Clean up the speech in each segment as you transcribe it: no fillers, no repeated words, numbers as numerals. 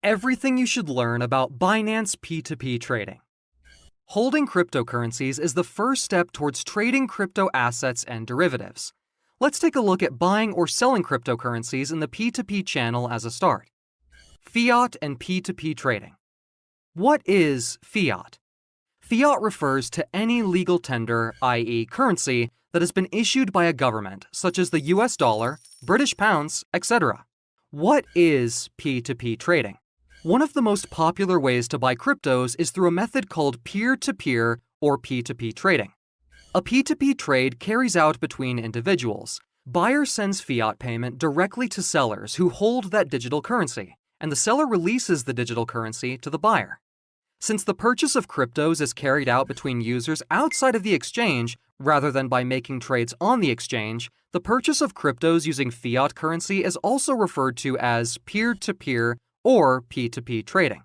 Everything you should learn about Binance P2P trading. Holding cryptocurrencies is the first step towards trading crypto assets and derivatives. Let's take a look at buying or selling cryptocurrencies in the P2P channel as a start. Fiat and P2P trading. What is fiat? Fiat refers to any legal tender, i.e. currency, that has been issued by a government, such as the US dollar, British pounds, etc. What is P2P trading? One of the most popular ways to buy cryptos is through a method called peer-to-peer or P2P trading. A P2P trade carries out between individuals. Buyer sends fiat payment directly to sellers who hold that digital currency, and the seller releases the digital currency to the buyer. Since the purchase of cryptos is carried out between users outside of the exchange rather than by making trades on the exchange, the purchase of cryptos using fiat currency is also referred to as peer-to-peer or P2P trading.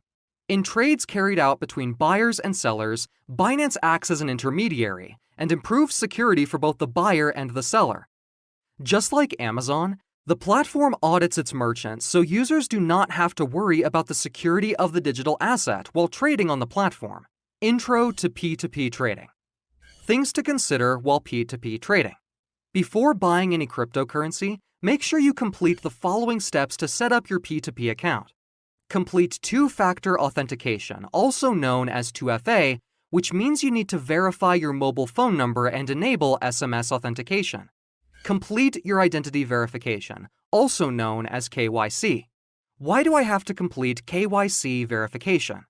In trades carried out between buyers and sellers, Binance acts as an intermediary and improves security for both the buyer and the seller. Just like Amazon, the platform audits its merchants so users do not have to worry about the security of the digital asset while trading on the platform. Intro to P2P trading. Things to consider while P2P trading. Before buying any cryptocurrency, make sure you complete the following steps to set up your P2P account. Complete two-factor authentication, also known as 2FA, which means you need to verify your mobile phone number and enable SMS authentication. Complete your identity verification, also known as KYC. Why do I have to complete KYC verification?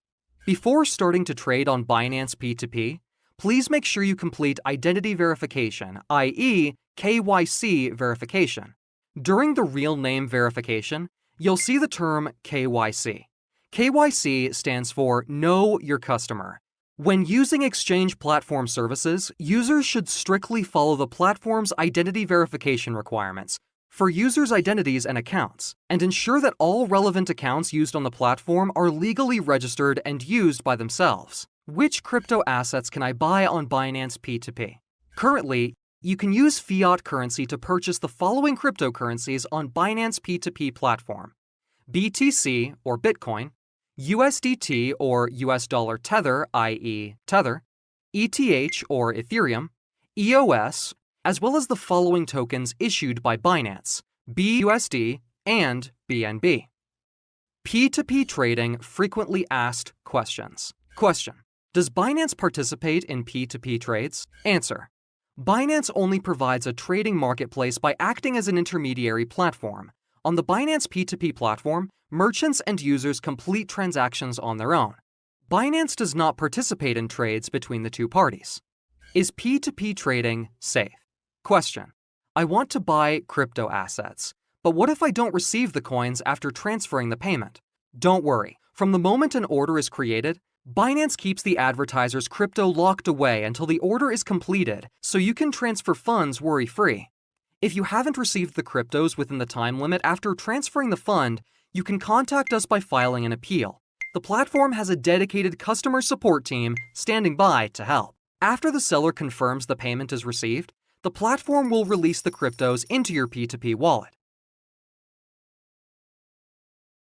Before starting to trade on Binance P2P, please make sure you complete identity verification, i.e. KYC verification. During the real name verification, you'll see the term KYC. KYC stands for Know Your Customer. When using exchange platform services, users should strictly follow the platform's identity verification requirements for users' identities and accounts, and ensure that all relevant accounts used on the platform are legally registered and used by themselves. Which crypto assets can I buy on Binance P2P? Currently, you can use fiat currency to purchase the following cryptocurrencies on Binance P2P platform: BTC or Bitcoin, USDT or US dollar Tether, i.e. Tether, ETH or Ethereum, EOS, as well as the following tokens issued by Binance: BUSD and BNB. P2P trading frequently asked questions. Question: does Binance participate in P2P trades? Answer: Binance only provides a trading marketplace by acting as an intermediary platform. On the Binance P2P platform, merchants and users complete transactions on their own. Binance does not participate in trades between the two parties. Is P2P trading safe? Question: I want to buy crypto assets, but what if I don't receive the coins after transferring the payment? Don't worry. From the moment an order is created, Binance keeps the advertiser's crypto locked away until the order is completed, so you can transfer funds worry-free. If you haven't received the cryptos within the time limit after transferring the fund, you can contact us by filing an appeal. The platform has a dedicated customer support team standing by to help. After the seller confirms the payment is received, the platform will release the cryptos into your P2P wallet.